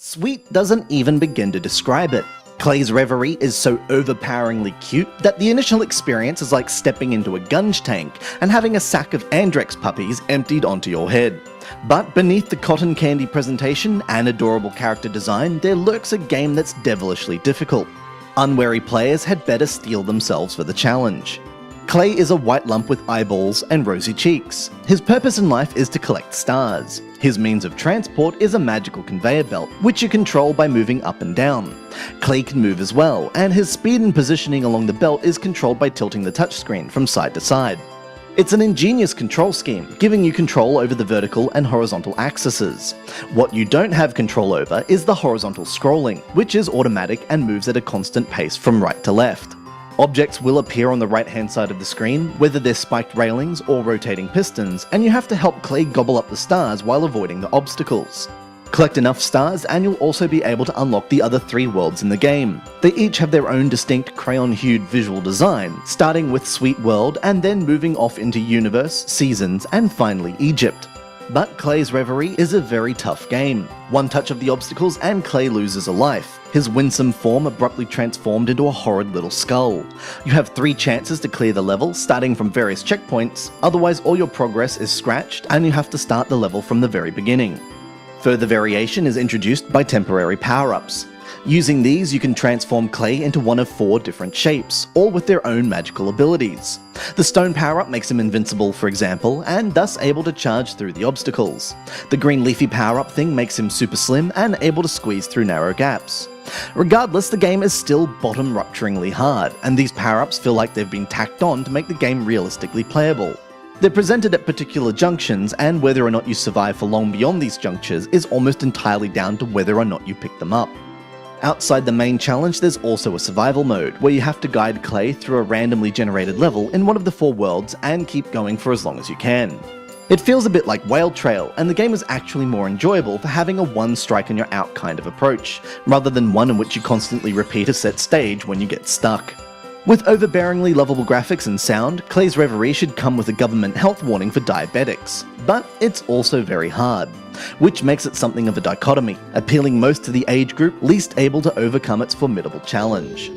Sweet doesn't even begin to describe it. Clay's Reverie is so overpoweringly cute that the initial experience is like stepping into a gunge tank and having a sack of Andrex puppies emptied onto your head. But beneath the cotton candy presentation and adorable character design, there lurks a game that's devilishly difficult. Unwary players had better steel themselves for the challenge. Clay is a white lump with eyeballs and rosy cheeks. His purpose in life is to collect stars. His means of transport is a magical conveyor belt, which you control by moving up and down. Clay can move as well, and his speed and positioning along the belt is controlled by tilting the touchscreen from side to side. It's an ingenious control scheme, giving you control over the vertical and horizontal axes. What you don't have control over is the horizontal scrolling, which is automatic and moves at a constant pace from right to left. Objects will appear on the right-hand side of the screen, whether they're spiked railings or rotating pistons, and you have to help Clay gobble up the stars while avoiding the obstacles. Collect enough stars and you'll also be able to unlock the other 3 worlds in the game. They each have their own distinct crayon-hued visual design, starting with Sweet World and then moving off into Universe, Seasons, and finally Egypt. But Clay's Reverie is a very tough game. One touch of the obstacles and Clay loses a life, his winsome form abruptly transformed into a horrid little skull. You have 3 chances to clear the level, starting from various checkpoints, otherwise all your progress is scratched and you have to start the level from the very beginning. Further variation is introduced by temporary power-ups. Using these, you can transform Clay into one of 4 different shapes, all with their own magical abilities. The stone power-up makes him invincible, for example, and thus able to charge through the obstacles. The green leafy power-up thing makes him super slim and able to squeeze through narrow gaps. Regardless, the game is still bottom-rupturingly hard, and these power-ups feel like they've been tacked on to make the game realistically playable. They're presented at particular junctions, and whether or not you survive for long beyond these junctures is almost entirely down to whether or not you pick them up. Outside the main challenge, there's also a survival mode, where you have to guide Clay through a randomly generated level in one of the 4 worlds and keep going for as long as you can. It feels a bit like Whale Trail, and the game is actually more enjoyable for having a one strike and you're out kind of approach, rather than one in which you constantly repeat a set stage when you get stuck. With overbearingly lovable graphics and sound, Clay's Reverie should come with a government health warning for diabetics, but it's also very hard, which makes it something of a dichotomy, appealing most to the age group least able to overcome its formidable challenge.